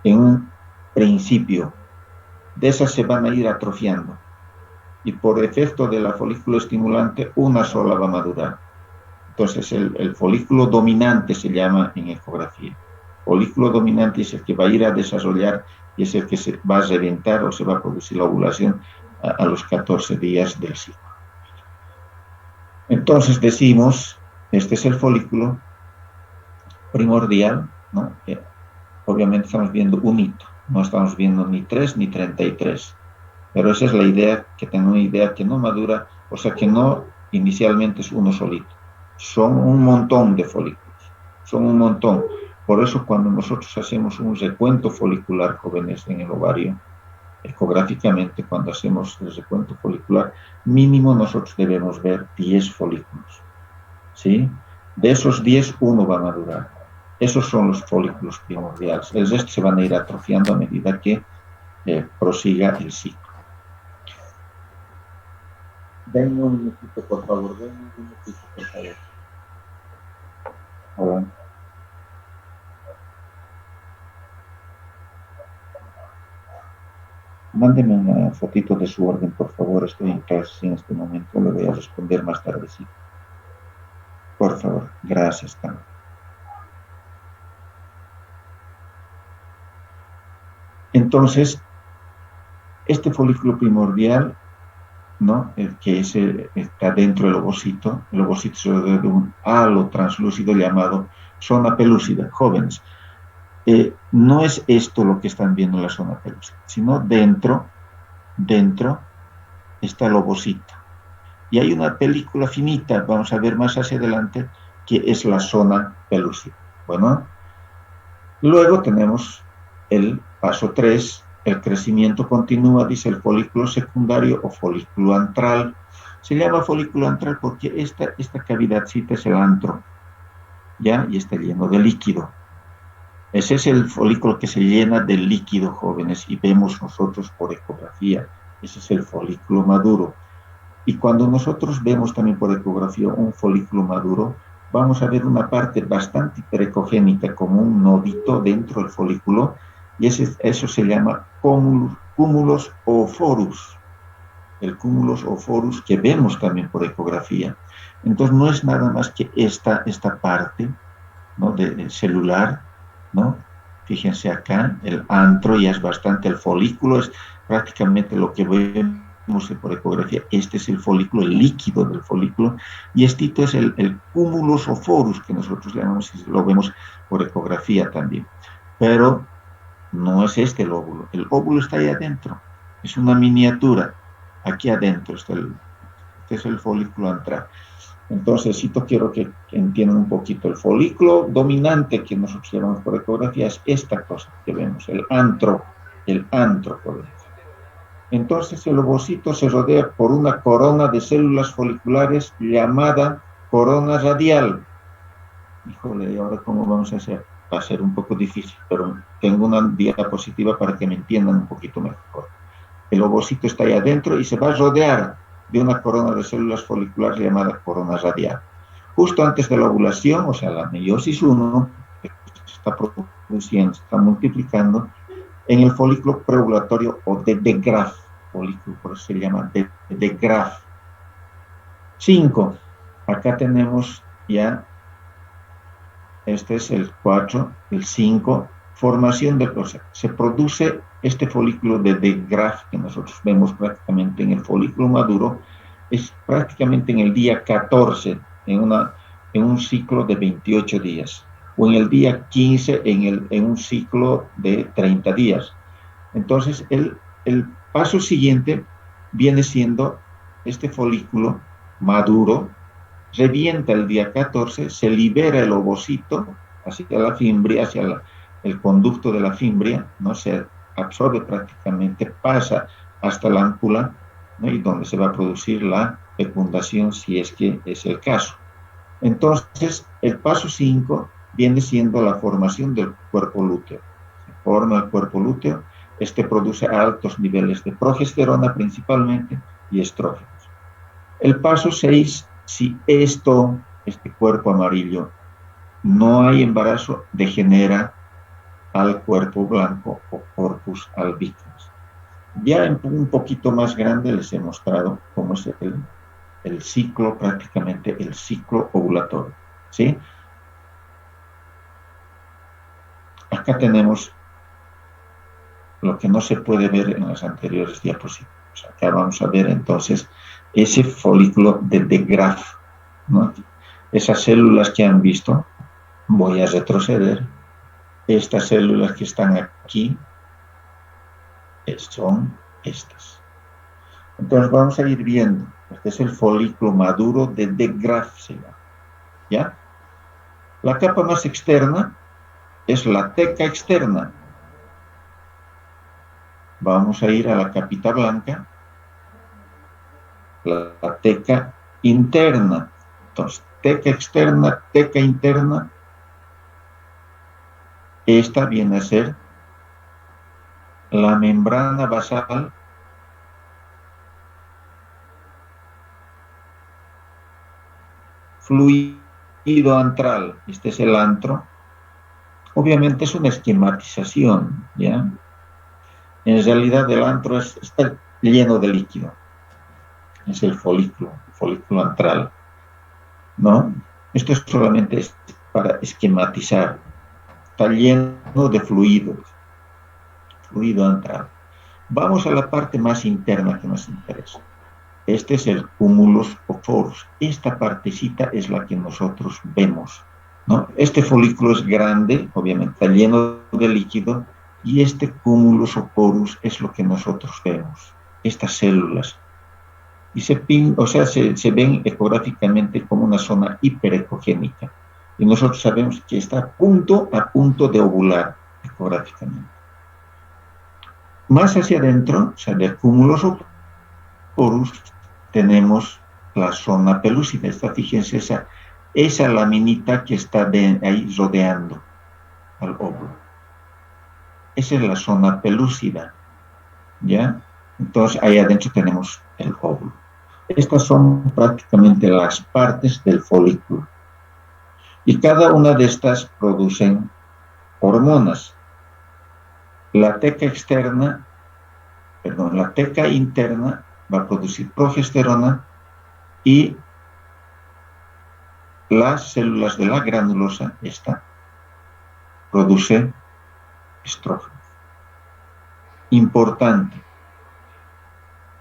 Speaker 1: en un principio. De esas se van a ir atrofiando y por efecto de la folículo estimulante una sola va a madurar. Entonces el folículo dominante se llama en ecografía. Folículo dominante es el que va a ir a desarrollar y es el que se va a reventar o se va a producir la ovulación a los 14 días del ciclo. Entonces decimos, este es el folículo primordial, ¿no? Obviamente estamos viendo un hito, no estamos viendo ni 3 ni 33, pero esa es la idea, que tengo una idea que no madura, o sea que no inicialmente es uno solito, son un montón de folículos, son un montón. Por eso cuando nosotros hacemos un recuento folicular, jóvenes, en el ovario, ecográficamente cuando hacemos el recuento folicular, mínimo nosotros debemos ver 10 folículos, ¿sí? De esos 10, uno va a madurar. Esos son los folículos primordiales. El resto se van a ir atrofiando a medida que prosiga el ciclo. Denme un minutito, por favor. Denme un minutito, por favor. Hola. Mándeme una fotito de su orden, por favor. Estoy en clase en este momento. Le voy a responder más tardecito. Por favor. Gracias, Tano. Entonces, este folículo primordial, ¿no? El que está dentro del ovocito, el ovocito se rodea de un halo translúcido llamado zona pelúcida. Jóvenes, no es esto lo que están viendo en la zona pelúcida, sino dentro está el ovocito. Y hay una película finita, vamos a ver más hacia adelante, que es la zona pelúcida. Bueno, luego tenemos el paso 3, el crecimiento continúa, dice el folículo secundario o folículo antral. Se llama folículo antral porque esta cavidadcita es el antro, ¿ya? Y está lleno de líquido. Ese es el folículo que se llena de líquido, jóvenes, y vemos nosotros por ecografía. Ese es el folículo maduro. Y cuando nosotros vemos también por ecografía un folículo maduro, vamos a ver una parte bastante hiperecogénica, como un nodito dentro del folículo, y eso se llama cúmulos oforus. El cúmulos oforus que vemos también por ecografía. Entonces no es nada más que esta parte, ¿no? de celular, ¿no? Fíjense acá, el antro ya es bastante, el folículo es prácticamente lo que vemos por ecografía. Este es el folículo, el líquido del folículo, y este es el cúmulos oforus que nosotros llamamos, y lo vemos por ecografía también. Pero no es este el óvulo está ahí adentro, es una miniatura, aquí adentro está este es el folículo antral. Entonces, quiero que entiendan un poquito. El folículo dominante que nosotros llamamos por ecografía es esta cosa que vemos, el antro, por ejemplo. Entonces, el ovocito se rodea por una corona de células foliculares llamada corona radial. Híjole, ¿y ahora cómo vamos a hacer? Va a ser un poco difícil, pero tengo una diapositiva para que me entiendan un poquito mejor. El ovocito está ahí adentro y se va a rodear de una corona de células foliculares llamada corona radial. Justo antes de la ovulación, o sea, la meiosis 1, que se está produciendo, se está multiplicando, en el folículo preovulatorio o de Graaf, folículo, por eso se llama de Graaf. 5. Acá tenemos ya, este es el 4, el 5, formación de, o sea, se produce este folículo de Graaf que nosotros vemos prácticamente en el folículo maduro, es prácticamente en el día 14, en un ciclo de 28 días, o en el día 15 en un ciclo de 30 días. Entonces, el paso siguiente viene siendo este folículo maduro, revienta el día 14, se libera el ovocito hacia la fimbria, el conducto de la fimbria, ¿no? Se absorbe prácticamente, pasa hasta la ámpula, ¿no? Y donde se va a producir la fecundación si es que es el caso. Entonces, el paso 5 viene siendo la formación del cuerpo lúteo. Se forma el cuerpo lúteo, este produce altos niveles de progesterona principalmente y estrógenos. El paso 6, si este cuerpo amarillo, no hay embarazo, degenera al cuerpo blanco o corpus albicans. Ya un poquito más grande les he mostrado cómo es el ciclo, prácticamente el ciclo ovulatorio, ¿sí? Acá tenemos lo que no se puede ver en las anteriores diapositivas. Acá vamos a ver entonces ese folículo de Graaf, ¿no? Esas células que han visto, voy a retroceder. Estas células que están aquí son estas. Entonces vamos a ir viendo. Este es el folículo maduro de Graaf, ¿ya? La capa más externa es la teca externa. Vamos a ir a la capita blanca, la teca interna. Entonces, teca externa, teca interna. Esta viene a ser la membrana basal fluido antral. Este es el antro. Obviamente es una esquematización, ¿ya? En realidad el antro está lleno de líquido. Es el folículo antral, ¿no? Esto solamente es para esquematizar. Está lleno de fluido antral. Vamos a la parte más interna que nos interesa. Este es el cúmulus o porus. Esta partecita es la que nosotros vemos, ¿no? Este folículo es grande, obviamente está lleno de líquido, y este cúmulus o porus es lo que nosotros vemos, estas células. Y se ven ecográficamente como una zona hiperecogénica. Y nosotros sabemos que está a punto de ovular ecográficamente. Más hacia adentro, o sea, del cúmulus o porus, tenemos la zona pelúcida. Fíjense, esa laminita que está ahí rodeando al óvulo. Esa es la zona pelúcida, ¿ya? Entonces, ahí adentro tenemos el óvulo. Estas son prácticamente las partes del folículo. Y cada una de estas producen hormonas. La teca interna va a producir progesterona y las células de la granulosa, esta, produce estrógeno. Importante.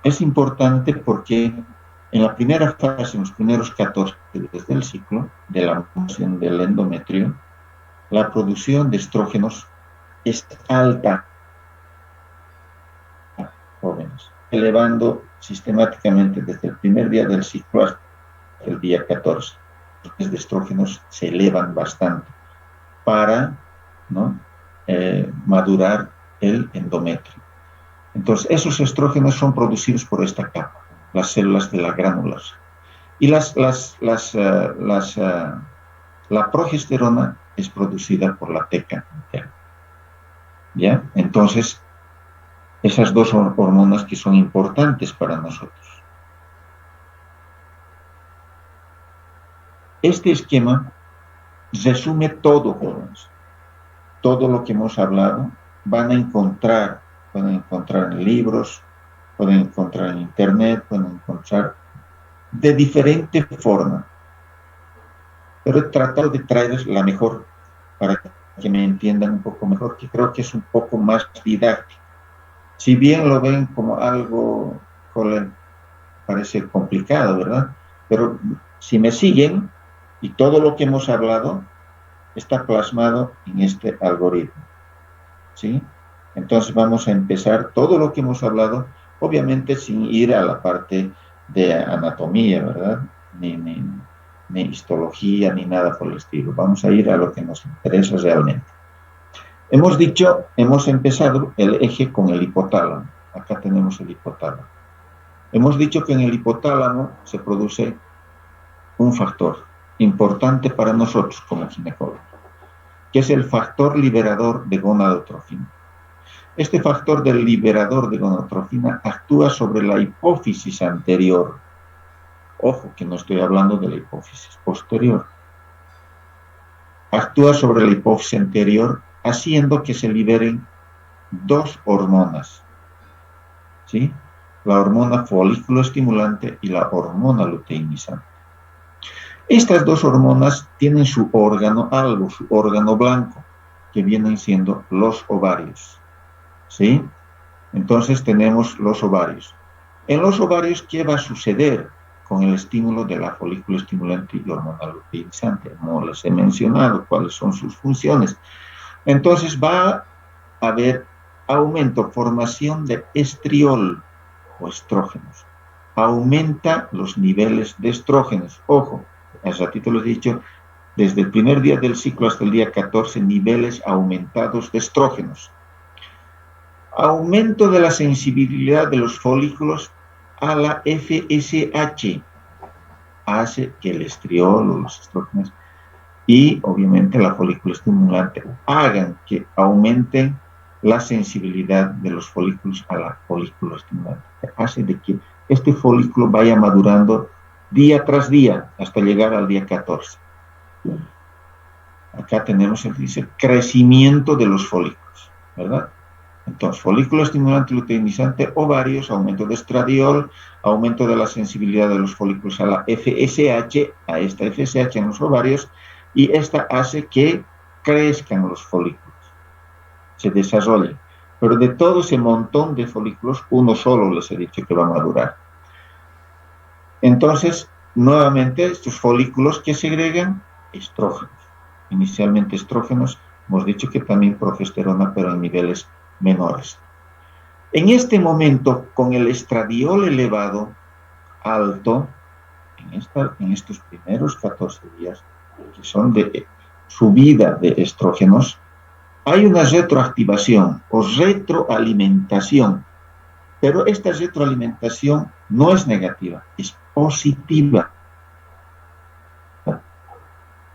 Speaker 1: Es importante porque en la primera fase, en los primeros 14 días del ciclo, de la función del endometrio, la producción de estrógenos es alta, jóvenes, elevando sistemáticamente desde el primer día del ciclo hasta el día 14. Los niveles de estrógenos se elevan bastante para, ¿no?, madurar el endometrio. Entonces, esos estrógenos son producidos por esta capa, las células de la gránular. Y la progesterona es producida por la teca interna. ¿Ya? Entonces, esas dos hormonas que son importantes para nosotros. Este esquema resume todo, jóvenes. Todo lo que hemos hablado pueden encontrar en libros, pueden encontrar en internet, pueden encontrar de diferente forma. Pero he tratado de traerles la mejor para que me entiendan un poco mejor, que creo que es un poco más didáctico. Si bien lo ven como algo, parece complicado, ¿verdad? Pero si me siguen, y todo lo que hemos hablado está plasmado en este algoritmo, ¿sí? Entonces vamos a empezar todo lo que hemos hablado, obviamente sin ir a la parte de anatomía, ¿verdad? Ni histología, ni nada por el estilo. Vamos a ir a lo que nos interesa realmente. Hemos empezado el eje con el hipotálamo. Acá tenemos el hipotálamo. Hemos dicho que en el hipotálamo se produce un factor importante para nosotros como ginecólogos, que es el factor liberador de gonadotrofina. Este factor del liberador de gonadotrofina actúa sobre la hipófisis anterior. Ojo, que no estoy hablando de la hipófisis posterior. Actúa sobre la hipófisis anterior, haciendo que se liberen dos hormonas, ¿sí? La hormona folículo estimulante y la hormona luteinizante. Estas dos hormonas tienen su órgano algo, su órgano blanco, que vienen siendo los ovarios, ¿sí? Entonces tenemos los ovarios. En los ovarios, ¿qué va a suceder con el estímulo de la folículo estimulante y la hormona luteinizante? No les he mencionado cuáles son sus funciones. Entonces va a haber aumento, formación de estriol o estrógenos. Aumenta los niveles de estrógenos. Ojo, hace ratito les he dicho, desde el primer día del ciclo hasta el día 14, niveles aumentados de estrógenos. Aumento de la sensibilidad de los folículos a la FSH. Hace que el estriol o los estrógenos y obviamente la folículo estimulante hagan que aumenten la sensibilidad de los folículos a la folículo estimulante. Hace de que este folículo vaya madurando día tras día hasta llegar al día 14. Acá tenemos el crecimiento de los folículos, ¿verdad? Entonces, folículo estimulante luteinizante, ovarios, aumento de estradiol, aumento de la sensibilidad de los folículos a la FSH, a esta FSH en los ovarios, y esta hace que crezcan los folículos, se desarrollen. Pero de todo ese montón de folículos, uno solo les he dicho que va a madurar. Entonces, nuevamente, estos folículos que segregan estrógenos. Inicialmente estrógenos, hemos dicho que también progesterona, pero en niveles menores. En este momento, con el estradiol elevado, alto, en estos primeros 14 días, que son de subida de estrógenos, hay una retroactivación o retroalimentación, pero esta retroalimentación no es negativa, es positiva.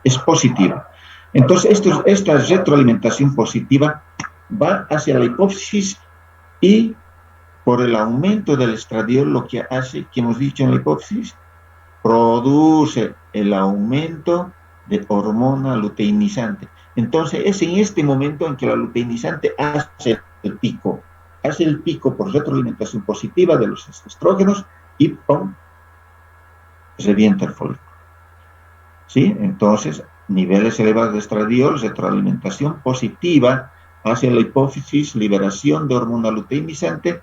Speaker 1: Es positiva. Entonces, esta retroalimentación positiva va hacia la hipófisis y por el aumento del estradiol lo que hace, que hemos dicho en la hipófisis, produce el aumento de hormona luteinizante. Entonces es en este momento en que la luteinizante hace el pico por retroalimentación positiva de los estrógenos y ¡pum!, revienta el folículo. ¿Sí? Entonces, niveles elevados de estradiol, retroalimentación positiva hacia la hipófisis, liberación de hormona luteinizante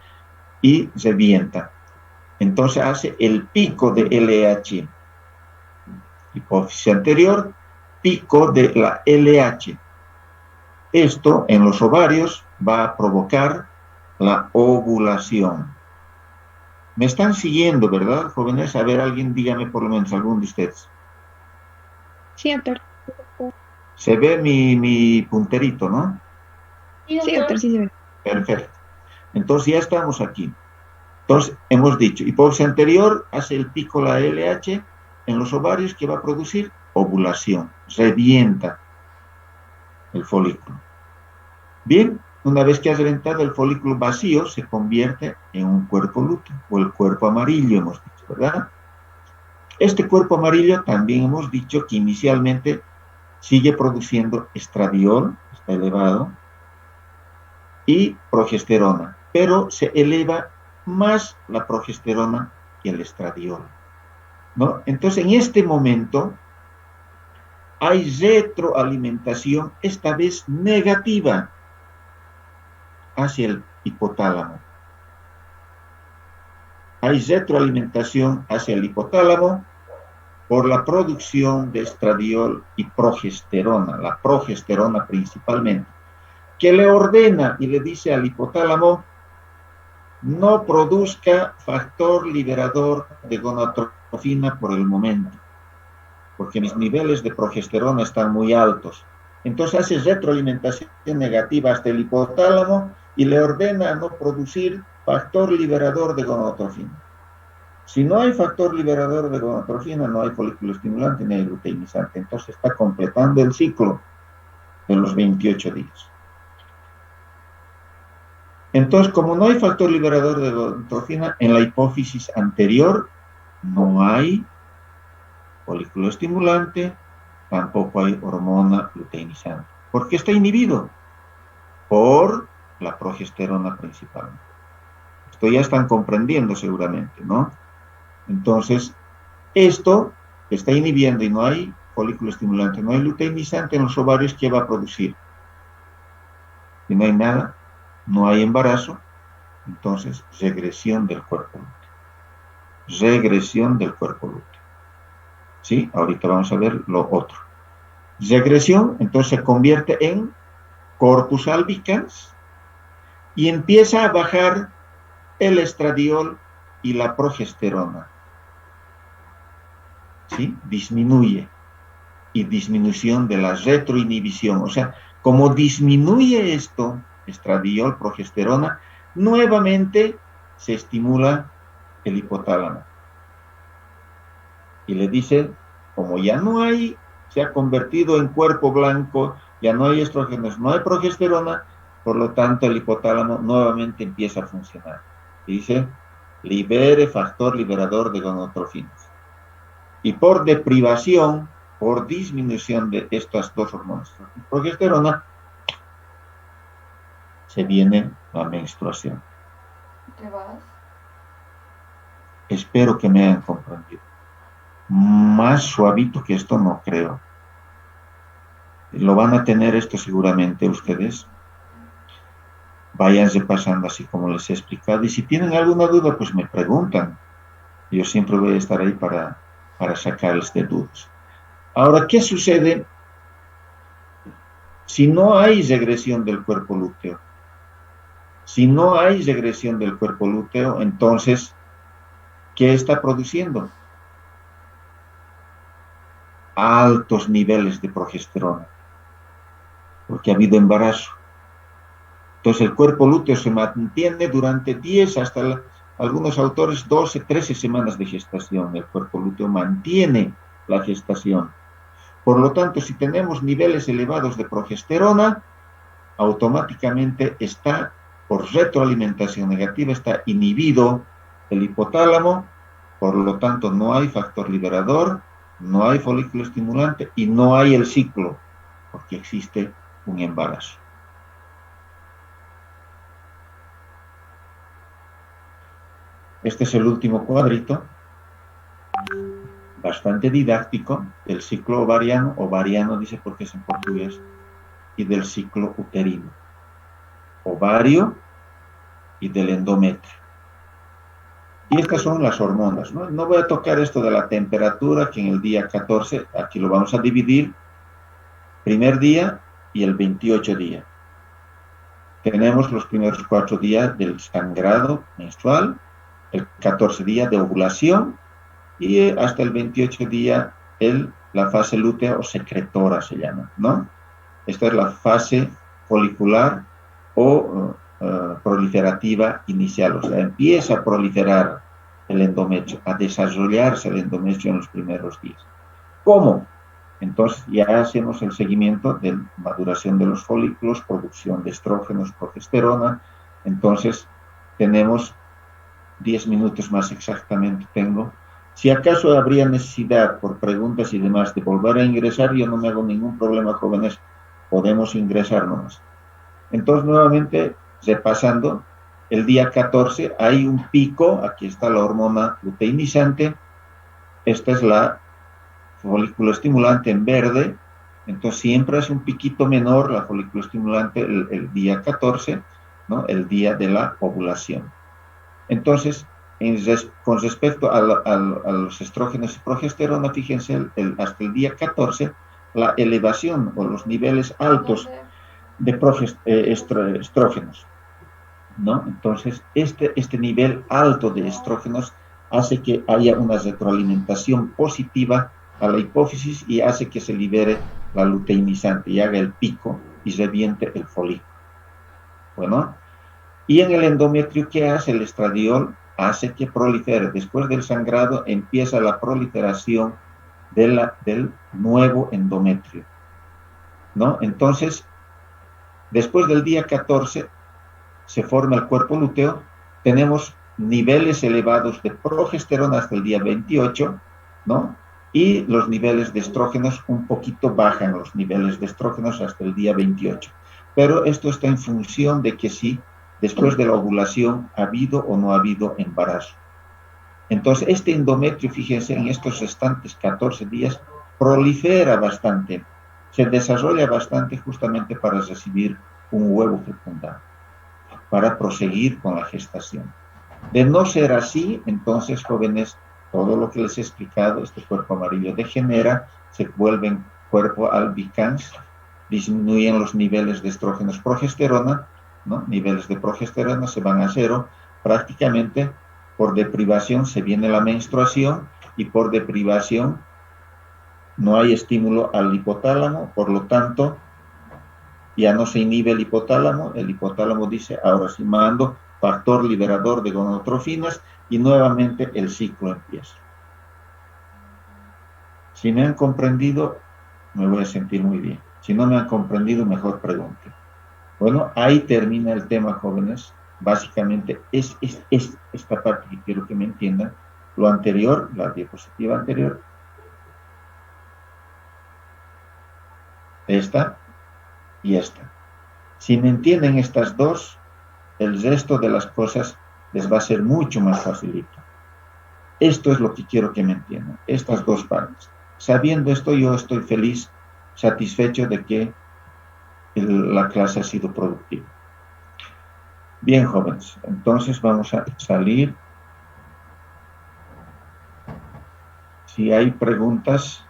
Speaker 1: y revienta. Entonces hace el pico de LH. Hipófisis anterior, pico de la LH. Esto en los ovarios va a provocar la ovulación. Me están siguiendo, ¿verdad, jóvenes? A ver, alguien dígame por lo menos, alguno de ustedes.
Speaker 3: Sí, doctor.
Speaker 1: Se ve mi punterito, ¿no?
Speaker 3: Sí, doctor, sí se ve.
Speaker 1: Perfecto. Entonces ya estamos aquí. Entonces hemos dicho, hipófisis anterior hace el pico la LH en los ovarios que va a producir ovulación, revienta el folículo. Bien, una vez que has reventado el folículo vacío, se convierte en un cuerpo lúteo o el cuerpo amarillo, hemos dicho, ¿verdad? Este cuerpo amarillo también hemos dicho que inicialmente sigue produciendo estradiol, está elevado, y progesterona, pero se eleva más la progesterona que el estradiol, ¿no? Entonces, en este momento hay retroalimentación, esta vez negativa, hacia el hipotálamo. Hay retroalimentación hacia el hipotálamo por la producción de estradiol y progesterona, la progesterona principalmente, que le ordena y le dice al hipotálamo: no produzca factor liberador de gonadotrofina por el momento, porque mis niveles de progesterona están muy altos. Entonces hace retroalimentación negativa hasta el hipotálamo y le ordena a no producir factor liberador de gonadotrofina. Si no hay factor liberador de gonadotrofina, no hay folículo estimulante ni hay luteinizante. Entonces está completando el ciclo de los 28 días. Entonces, como no hay factor liberador de gonadotrofina, en la hipófisis anterior no hay folículo estimulante, tampoco hay hormona luteinizante. ¿Por qué está inhibido? Por la progesterona principal. Esto ya están comprendiendo seguramente, ¿no? Entonces, esto que está inhibiendo y no hay folículo estimulante, no hay luteinizante en los ovarios, ¿qué va a producir? Si no hay nada, no hay embarazo, entonces regresión del cuerpo lúteo. Regresión del cuerpo lúteo. ¿Sí? Ahorita vamos a ver lo otro. Regresión, entonces se convierte en corpus albicans y empieza a bajar el estradiol y la progesterona. ¿Sí? Disminuye. Y disminución de la retroinhibición. O sea, como disminuye esto, estradiol, progesterona, nuevamente se estimula el hipotálamo. Y le dice, como ya no hay, se ha convertido en cuerpo blanco, ya no hay estrógenos, no hay progesterona, por lo tanto el hipotálamo nuevamente empieza a funcionar. Dice, libere factor liberador de gonadotrofinas. Y por deprivación, por disminución de estas dos hormonas, progesterona, se viene la menstruación.
Speaker 2: ¿Te vas?
Speaker 1: Espero que me hayan comprendido. Más suavito que esto no creo. Lo van a tener esto seguramente ustedes. Váyanse pasando así como les he explicado. Y si tienen alguna duda, pues me preguntan. Yo siempre voy a estar ahí para sacarles de dudas. Ahora, ¿qué sucede si no hay regresión del cuerpo lúteo? Si no hay regresión del cuerpo lúteo, entonces, ¿qué está produciendo? Altos niveles de progesterona, porque ha habido embarazo. Entonces el cuerpo lúteo se mantiene durante 10 hasta algunos autores 12, 13 semanas de gestación. El cuerpo lúteo mantiene la gestación. Por lo tanto, si tenemos niveles elevados de progesterona, automáticamente está, por retroalimentación negativa, está inhibido el hipotálamo, por lo tanto no hay factor liberador, no hay folículo estimulante y no hay el ciclo, porque existe un embarazo. Este es el último cuadrito, bastante didáctico, del ciclo ovariano dice porque es en portugués, y del ciclo uterino, ovario y del endometrio. Y estas son las hormonas, ¿no? No voy a tocar esto de la temperatura, que en el día 14, aquí lo vamos a dividir, primer día y el 28 día. Tenemos los primeros 4 días del sangrado menstrual, el 14 día de ovulación y hasta el 28 día la fase lútea o secretora se llama, ¿no? Esta es la fase folicular o proliferativa inicial, o sea, empieza a proliferar el endometrio, a desarrollarse el endometrio en los primeros días. ¿Cómo? Entonces ya hacemos el seguimiento de maduración de los folículos, producción de estrógenos, progesterona. Entonces tenemos 10 minutos más exactamente tengo. Si acaso habría necesidad por preguntas y demás de volver a ingresar, yo no me hago ningún problema, jóvenes, podemos ingresar nomás. Entonces nuevamente, repasando, el día 14 hay un pico, aquí está la hormona luteinizante, esta es la folículo estimulante en verde, entonces siempre es un piquito menor la folículo estimulante el día 14, ¿no? El día de la ovulación. Entonces, con respecto a los estrógenos y progesterona, fíjense, hasta el día 14, la elevación o los niveles altos de estrógenos, ¿no? Entonces, este nivel alto de estrógenos hace que haya una retroalimentación positiva a la hipófisis y hace que se libere la luteinizante y haga el pico y reviente el folículo. Bueno, y en el endometrio, ¿qué hace el estradiol? Hace que prolifere. Después del sangrado empieza la proliferación del nuevo endometrio, ¿no? Entonces, después del día 14, se forma el cuerpo lúteo, tenemos niveles elevados de progesterona hasta el día 28, ¿no? Y los niveles de estrógenos un poquito bajan, los niveles de estrógenos hasta el día 28. Pero esto está en función de que si después de la ovulación ha habido o no ha habido embarazo. Entonces, este endometrio, fíjense, en estos restantes 14 días, prolifera bastante, se desarrolla bastante justamente para recibir un huevo fecundado, para proseguir con la gestación. De no ser así, entonces, jóvenes, todo lo que les he explicado, este cuerpo amarillo degenera, se vuelve cuerpo albicans, disminuyen los niveles de estrógenos progesterona, ¿no? Niveles de progesterona se van a cero, prácticamente por deprivación se viene la menstruación y por deprivación no hay estímulo al hipotálamo, por lo tanto ya no se inhibe el hipotálamo dice, ahora sí mando factor liberador de gonadotrofinas y nuevamente el ciclo empieza. Si me han comprendido, me voy a sentir muy bien. Si no me han comprendido, mejor pregunten. Bueno, ahí termina el tema, jóvenes. Básicamente es esta parte que quiero que me entiendan. Lo anterior, la diapositiva anterior, esta y esta. Si me entienden estas dos, el resto de las cosas les va a ser mucho más facilito. Esto es lo que quiero que me entiendan, estas dos partes. Sabiendo esto, yo estoy feliz, satisfecho de que la clase ha sido productiva. Bien, jóvenes, entonces vamos a salir. Si hay preguntas.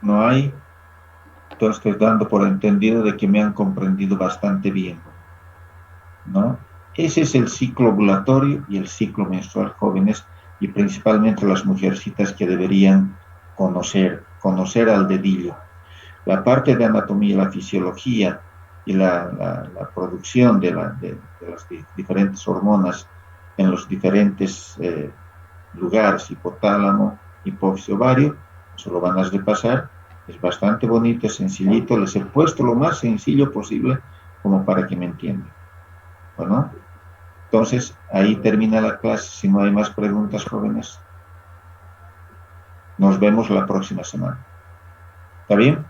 Speaker 1: No hay. Entonces estoy dando por entendido de que me han comprendido bastante bien, ¿no? Ese es el ciclo ovulatorio y el ciclo menstrual, jóvenes, y principalmente las mujercitas que deberían conocer al dedillo. La parte de anatomía, la fisiología y la producción de las diferentes hormonas en los diferentes lugares, hipotálamo, hipófisis, ovario, eso lo van a repasar. Es bastante bonito, es sencillito, les he puesto lo más sencillo posible como para que me entiendan. Bueno, entonces ahí termina la clase. Si no hay más preguntas, jóvenes, nos vemos la próxima semana. ¿Está bien?